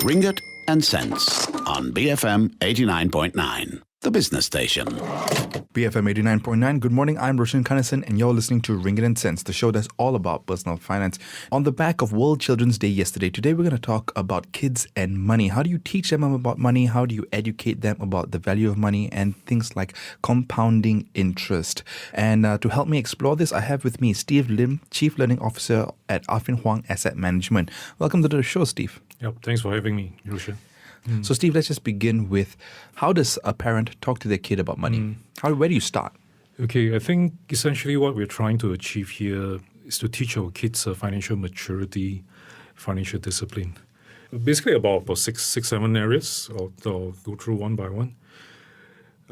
Ringgit and Cents on BFM 89.9, the business station. BFM 89.9. Good morning, I'm Roshan and you're listening to Ringgit and Cents, the show that's all about personal finance. On the back of World Children's Day yesterday, today we're going to talk about kids and money. How do you teach them about money? How do you educate them about the value of money and things like compounding interest? And to help me explore this, I have with me Steve Lim, Chief Learning Officer at Affin Hwang Asset Management. Welcome to the show, Steve. Yep, thanks for having me, Roshan. So, Steve, let's just begin with how does a parent talk to their kid about money? Where do you start? Okay, I think essentially what we're trying to achieve here is to teach our kids financial maturity, financial discipline. Basically about six, seven areas. I'll go through one by one.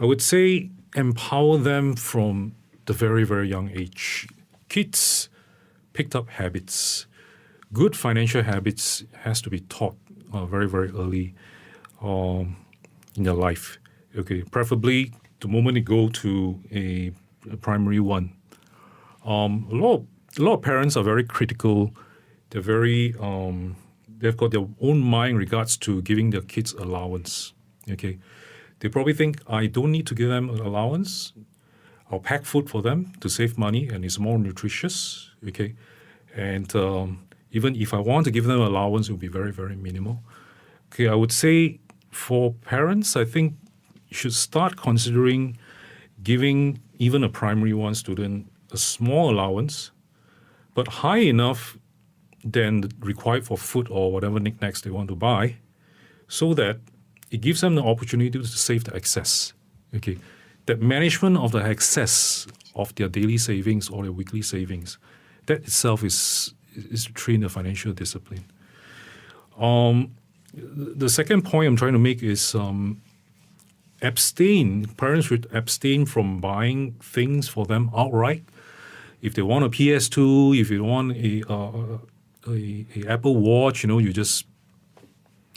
I would say empower them from the very, very young age. Kids picked up habits. Good financial habits has to be taught very, very early in their life. Okay, preferably the moment they go to a primary one. A lot of parents are very critical. They're very they've got their own mind in regards to giving their kids allowance. Okay, they probably think I don't need to give them an allowance. I'll pack food for them to save money and it's more nutritious. Okay, and even if I want to give them allowance, it will be very, very minimal. Okay, I would say for parents, I think you should start considering giving even a primary one student a small allowance, but high enough than required for food or whatever knickknacks they want to buy, so that it gives them the opportunity to save the excess. Okay, that management of the excess of their daily savings or their weekly savings, that itself is to train the financial discipline. The second point I'm trying to make is abstain. Parents should abstain from buying things for them outright. If they want a PS2, if you want a Apple Watch, you just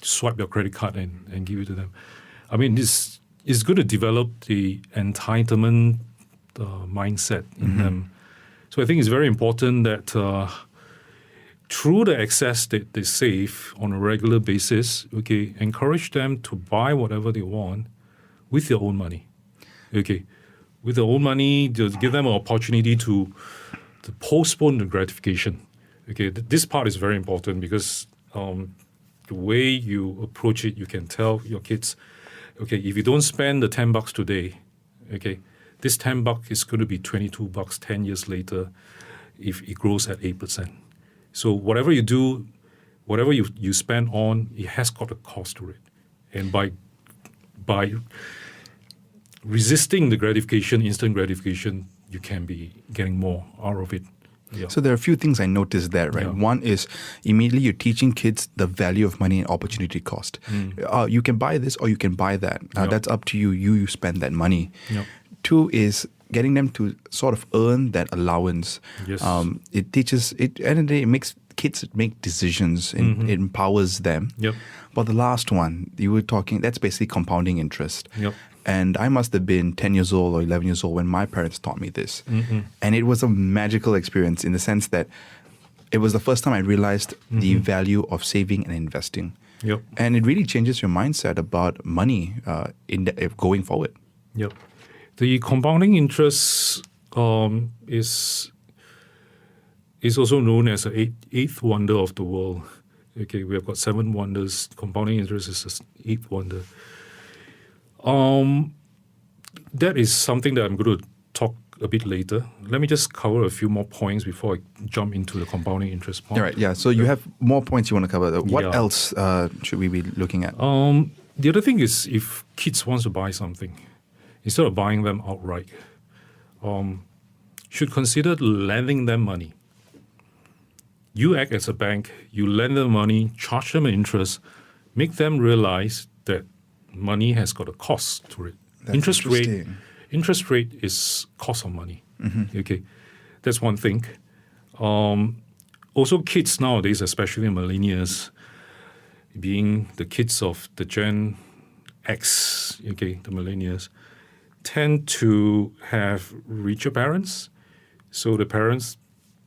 swipe your credit card and give it to them. I mean, this is going to develop the entitlement mindset in them. So I think it's very important that through the excess that they save on a regular basis, okay, encourage them to buy whatever they want with their own money. Okay, with their own money, just give them an opportunity to postpone the gratification. Okay, this part is very important because the way you approach it, you can tell your kids, okay, if you don't spend the $10 today, okay, this $10 is going to be $22 10 years later if it grows at 8%. So whatever you do, whatever you spend on, it has got a cost to it. And by resisting the gratification, instant gratification, you can be getting more out of it. Yeah. So there are a few things I noticed there, right? Yeah. One is immediately you're teaching kids the value of money and opportunity cost. You can buy this or you can buy that. That's up to you. You spend that money. Yeah. Two is getting them to sort of earn that allowance. Yes. It teaches, at the end of the day, it makes kids make decisions and it empowers them. Yep. But the last one, you were talking, that's basically compounding interest. Yep. And I must have been 10 years old or 11 years old when my parents taught me this. And it was a magical experience in the sense that it was the first time I realized the value of saving and investing. Yep. And it really changes your mindset about money going forward. Yep. The compounding interest is also known as the eighth wonder of the world. Okay, we have got 7 wonders. Compounding interest is the 8th wonder. That is something that I'm going to talk a bit later. Let me just cover a few more points before I jump into the compounding interest part. All right, yeah. So you have more points you want to cover. What else should we be looking at? The other thing is if kids want to buy something, instead of buying them outright, should consider lending them money. You act as a bank, you lend them money, charge them an interest, make them realize that money has got a cost to it. That's Interest rate is cost of money. Okay, that's one thing. Also, kids nowadays, especially millennials, being the kids of the Gen X, okay, the millennials, tend to have richer parents. So the parents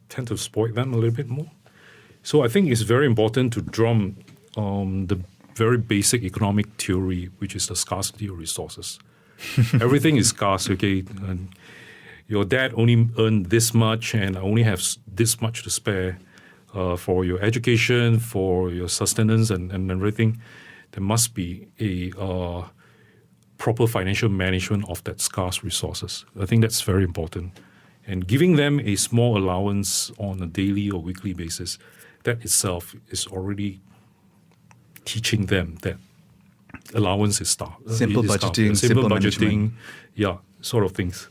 tend to exploit them a little bit more. So I think it's very important to drum the very basic economic theory, which is the scarcity of resources. Everything is scarce, okay? And your dad only earned this much, and I only have this much to spare for your education, for your sustenance, and everything. There must be a proper financial management of that scarce resources. I think that's very important. And giving them a small allowance on a daily or weekly basis, that itself is already teaching them that allowance is simple budgeting, simple management. Yeah, sort of things.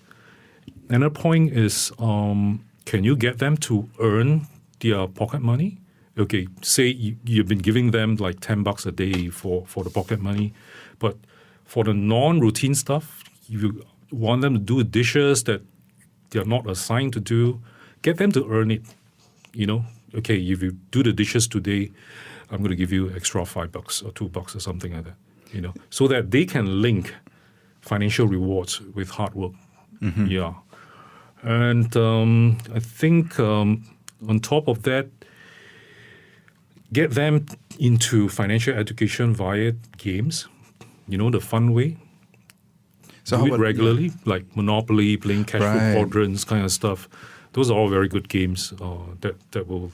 Another point is, can you get them to earn their pocket money? Okay, say you've been giving them like $10 a day for the pocket money, but for the non-routine stuff, you want them to do dishes that they're not assigned to do, get them to earn it. Okay, if you do the dishes today, I'm going to give you extra $5 or $2 or something like that. So that they can link financial rewards with hard work. Mm-hmm. Yeah, and I think on top of that, get them into financial education via games. The fun way. So do how it about, regularly, like Monopoly, playing cash flow quadrants, kind of stuff. Those are all very good games that will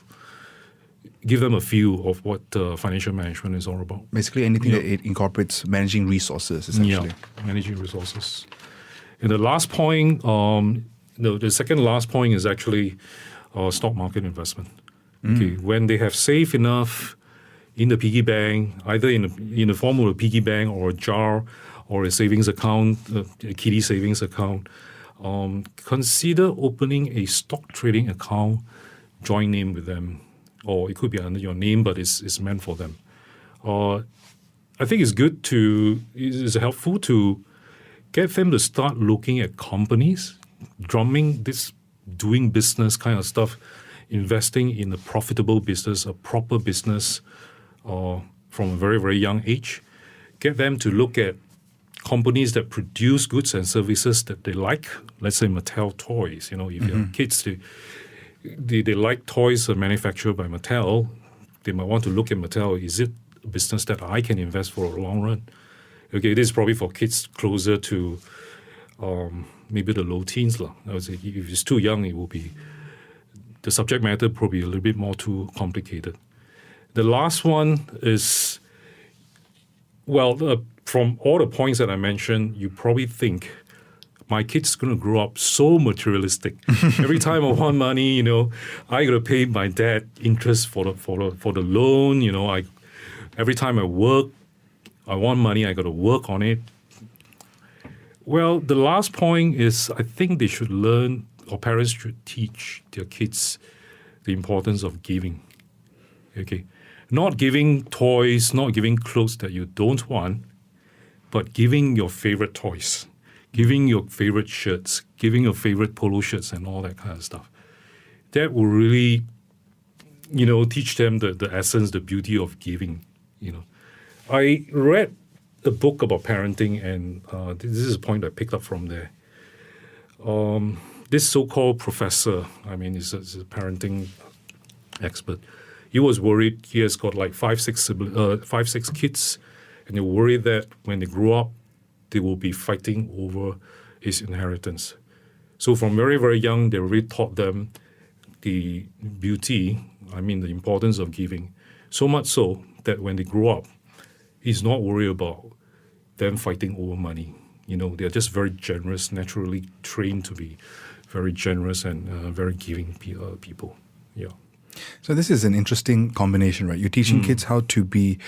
give them a feel of what financial management is all about. Basically anything that it incorporates managing resources, essentially. Yeah, managing resources. And the last point, the second last point is actually stock market investment. Okay, when they have saved enough in the piggy bank, either in the form of a piggy bank or a jar or a savings account, a kiddie savings account, consider opening a stock trading account, joint name with them, or it could be under your name, but it's meant for them. I think it's helpful to get them to start looking at companies, drumming this doing business kind of stuff, investing in a profitable business, a proper business from a very, very young age. Get them to look at companies that produce goods and services that they like. Let's say Mattel toys. If you have kids, they like toys manufactured by Mattel. They might want to look at Mattel. Is it a business that I can invest for a long run? Okay, this is probably for kids closer to maybe the low teens. I would say if it's too young, it will be the subject matter probably a little bit more too complicated. The last one is, from all the points that I mentioned, you probably think my kid's going to grow up so materialistic. Every time I want money, I got to pay my dad interest for the loan. Every time I work, I want money, I got to work on it. Well, the last point is I think they should learn, or parents should teach their kids the importance of giving. Okay, not giving toys, not giving clothes that you don't want, but giving your favorite toys, giving your favorite shirts, giving your favorite polo shirts and all that kind of stuff. That will really, teach them the essence, the beauty of giving. I read a book about parenting, and this is a point I picked up from there. This so-called professor, he's a parenting expert. He was worried. He has got like 5-6 kids, and they're worried that when they grow up, they will be fighting over his inheritance. So from very, very young, they really taught them the beauty, the importance of giving. So much so that when they grow up, he's not worried about them fighting over money. They're just very generous, naturally trained to be very generous and very giving people. Yeah. So this is an interesting combination, right? You're teaching kids how to be,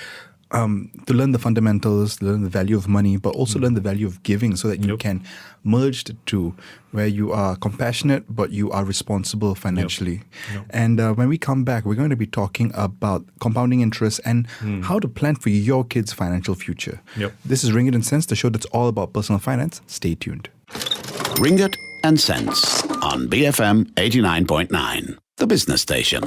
to learn the fundamentals, learn the value of money, but also learn the value of giving so that you can merge the two, where you are compassionate, but you are responsible financially. And when we come back, we're going to be talking about compounding interest and how to plan for your kids' financial future. This is Ringgit and Cents, the show that's all about personal finance. Stay tuned. Ringgit and Cents on BFM 89.9. the business station.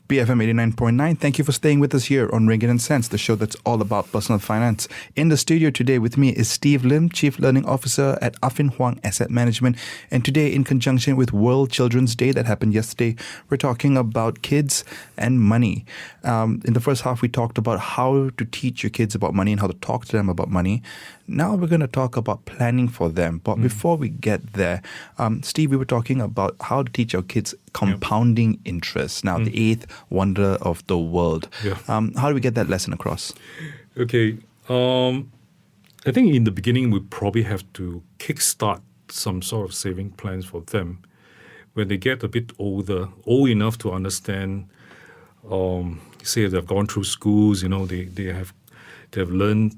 BFM 89.9, thank you for staying with us here on Ringgit and Cents, the show that's all about personal finance. In the studio today with me is Steve Lim, Chief Learning Officer at Affin Hwang Asset Management. And today, in conjunction with World Children's Day that happened yesterday, we're talking about kids and money. In the first half, we talked about how to teach your kids about money and how to talk to them about money. Now we're going to talk about planning for them. But before we get there, Steve, we were talking about how to teach our kids compounding interest. Now, the eighth wonder of the world. How do we get that lesson across? Okay. I think in the beginning, we probably have to kickstart some sort of saving plans for them. When they get a bit older, old enough to understand, say they've gone through schools, they have learned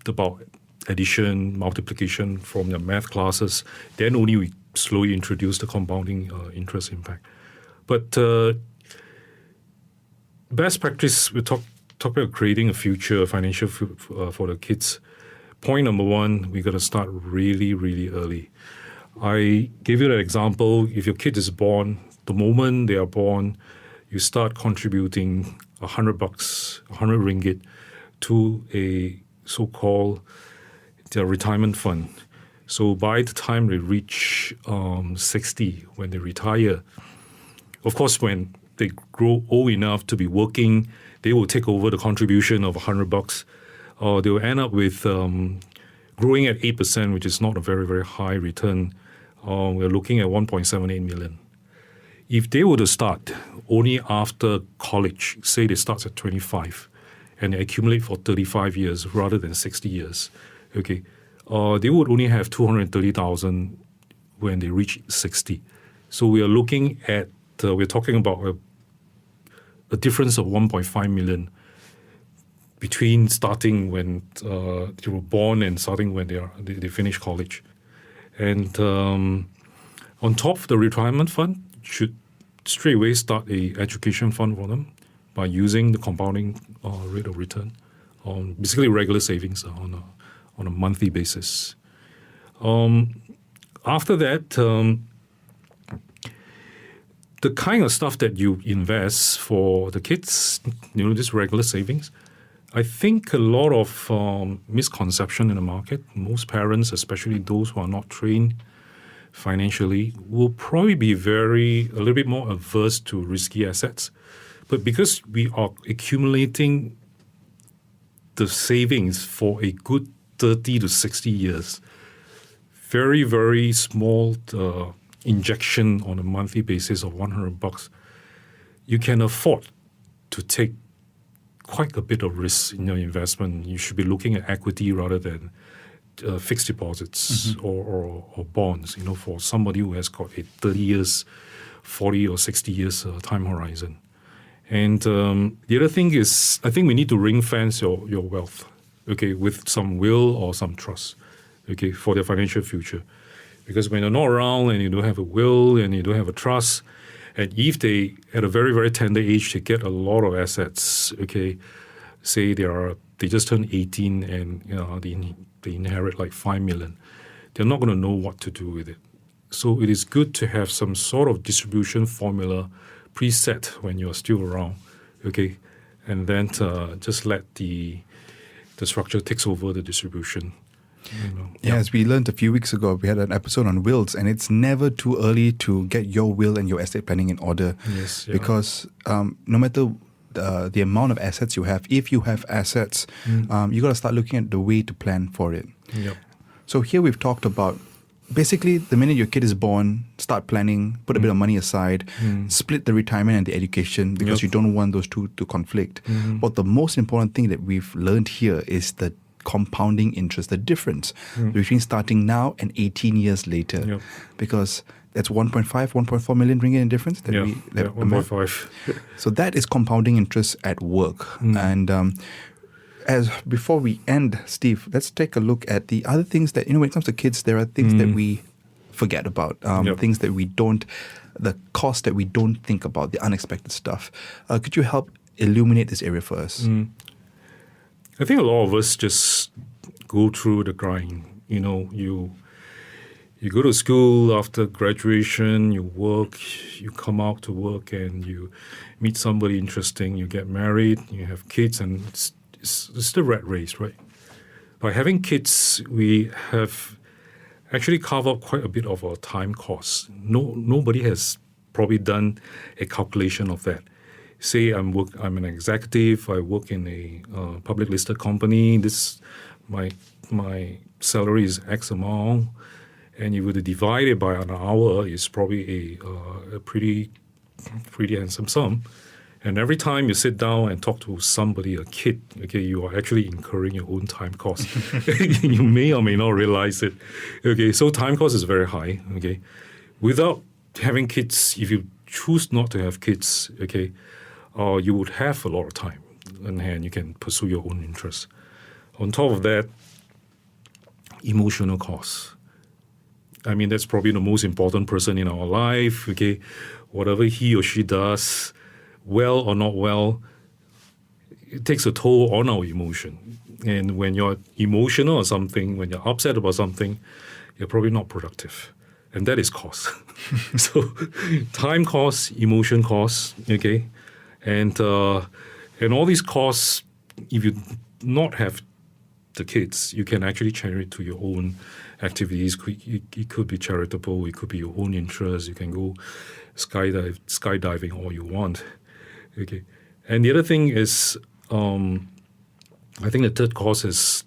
about addition, multiplication from their math classes, then only we slowly introduce the compounding interest impact. But best practice, we talk about creating a future financial for the kids. Point number one, we got to start really, really early. I gave you that example. If your kid is born, the moment they are born, you start contributing $100, 100 ringgit to a so-called their retirement fund. So by the time they reach 60, when they retire, of course, when they grow old enough to be working, they will take over the contribution of $100. They will end up with growing at 8%, which is not a very, very high return. We're looking at 1.78 million. If they were to start only after college, say they start at 25, and they accumulate for 35 years rather than 60 years, okay, they would only have 230,000 when they reach 60. So we are looking at, we're talking about a difference of 1.5 million between starting when they were born and starting when they finish college. And on top of the retirement fund, should straight away start a education fund for them by using the compounding rate of return on basically regular savings on a monthly basis. After that, the kind of stuff that you invest for the kids, this regular savings, I think a lot of misconception in the market. Most parents, especially those who are not trained financially, will probably be a little bit more averse to risky assets. But because we are accumulating the savings for a good 30 to 60 years, very, very small injection on a monthly basis of $100, you can afford to take quite a bit of risk in your investment. You should be looking at equity rather than fixed deposits or bonds, for somebody who has got a 30 years, 40 or 60 years time horizon. And the other thing is, I think we need to ring fence your wealth, okay, with some will or some trust, okay, for their financial future. Because when you're not around and you don't have a will and you don't have a trust, and if they, at a very, very tender age, they get a lot of assets, okay, say they just turned 18 and they inherit like 5 million, they're not going to know what to do with it. So it is good to have some sort of distribution formula preset when you're still around, okay, and then just let the structure takes over the distribution. As we learned a few weeks ago, we had an episode on wills, and it's never too early to get your will and your estate planning in order. Yes, because no matter the amount of assets you have, if you have assets, you got to start looking at the way to plan for it. Yep. So here we've talked about basically the minute your kid is born, start planning, put a bit of money aside, split the retirement and the education because you don't want those two to conflict. But the most important thing that we've learned here is the compounding interest, the difference between starting now and 18 years later. Because that's 1.4 million ringgit in difference. 1.5. So that is compounding interest at work. And as before we end, Steve, let's take a look at the other things that, when it comes to kids, there are things that we forget about, things that we don't, the cost that we don't think about, the unexpected stuff. Could you help illuminate this area for us? I think a lot of us just go through the grind. You You go to school after graduation, you work, you come out to work and you meet somebody interesting, you get married, you have kids, and it's the rat race, right? By having kids, we have actually carved out quite a bit of our time costs. Nobody has probably done a calculation of that. Say I'm an executive, I work in a public listed company, my salary is X amount, and you were to divide it by an hour, it's probably a pretty handsome sum. And every time you sit down and talk to somebody, a kid, okay, you are actually incurring your own time cost. You may or may not realize it. Okay, so time cost is very high. Okay, without having kids, if you choose not to have kids, okay, you would have a lot of time on hand. You can pursue your own interests. On top of that, emotional costs. I mean, that's probably the most important person in our life, okay? Whatever he or she does, well or not well, it takes a toll on our emotion. And when you're emotional or something, when you're upset about something, you're probably not productive. And that is cost. So time costs, emotion costs, okay? And all these costs, if you not have the kids, you can actually channel it to your own activities. It could be charitable, it could be your own interest. You can go skydiving all you want. Okay, and the other thing is, I think the third cost is,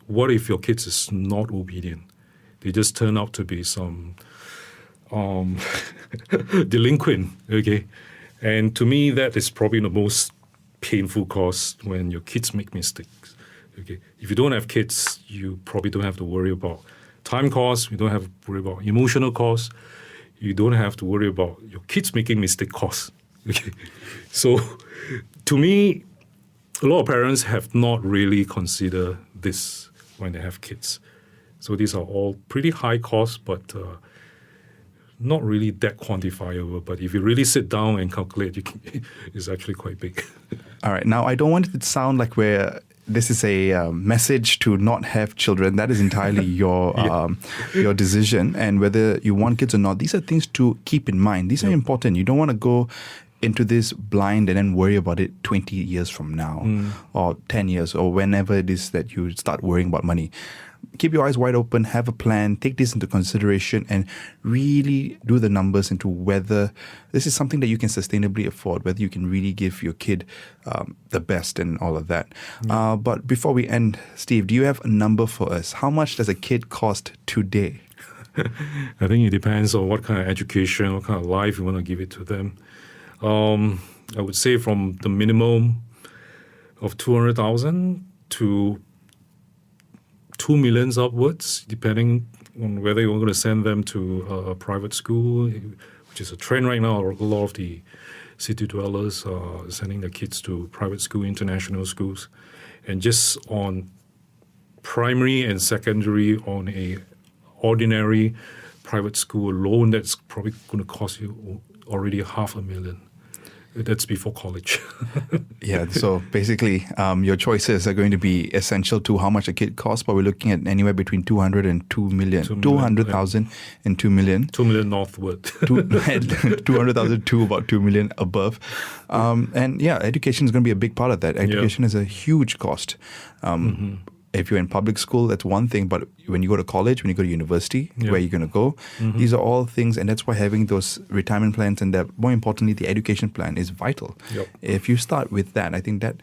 what if your kids is not obedient? They just turn out to be some delinquent. Okay, and to me that is probably the most painful cost, when your kids make mistakes. Okay, if you don't have kids, you probably don't have to worry about time costs. You don't have to worry about emotional costs. You don't have to worry about your kids making mistake costs. Okay, so to me, a lot of parents have not really considered this when they have kids. So these are all pretty high costs, but not really that quantifiable. But if you really sit down and calculate, it's actually quite big. All right. Now, I don't want it to sound like this is a message to not have children. That is entirely your decision. And whether you want kids or not, these are things to keep in mind. These are important. You don't want to go into this blind and then worry about it 20 years from now or 10 years or whenever it is that you start worrying about money. Keep your eyes wide open, have a plan, take this into consideration, and really do the numbers into whether this is something that you can sustainably afford, whether you can really give your kid the best and all of that. But before we end, Steve, do you have a number for us? How much does a kid cost today? I think it depends on what kind of education, what kind of life you want to give it to them. I would say from the minimum of 200,000 to 2 million upwards, depending on whether you're going to send them to a private school, which is a trend right now. A lot of the city dwellers are sending their kids to private school, international schools. And just on primary and secondary, on a ordinary private school alone, that's probably going to cost you already $500,000. That's before college. Yeah, so basically, your choices are going to be essential to how much a kid costs, but we're looking at anywhere between 200 and 2 million. 200,000 and 2 million. 2 million northward. 200,000 to about 2 million above. And yeah, education is going to be a big part of that. Education is a huge cost. If you're in public school, that's one thing. But when you go to college, when you go to university, where you're going to go, these are all things. And that's why having those retirement plans and more importantly, the education plan is vital. If you start with that, I think that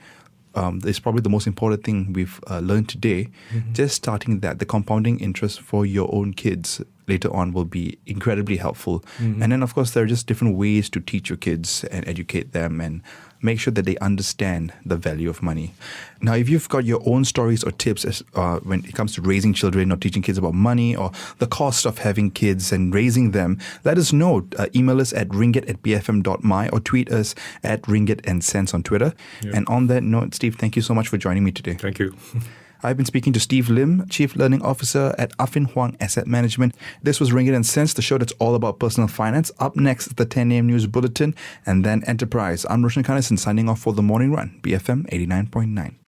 is probably the most important thing we've learned today. Just starting that, the compounding interest for your own kids later on will be incredibly helpful. And then, of course, there are just different ways to teach your kids and educate them and make sure that they understand the value of money. Now, if you've got your own stories or tips when it comes to raising children or teaching kids about money or the cost of having kids and raising them, let us know. Email us at ringgit@bfm.my or tweet us at ringgit and cents on Twitter. And on that note, Steve, thank you so much for joining me today. Thank you. I've been speaking to Steve Lim, Chief Learning Officer at Affin Hwang Asset Management. This was Ringgit and Cents, the show that's all about personal finance. Up next, the 10 a.m. News Bulletin, and then Enterprise. I'm Roshan signing off for The Morning Run, BFM 89.9.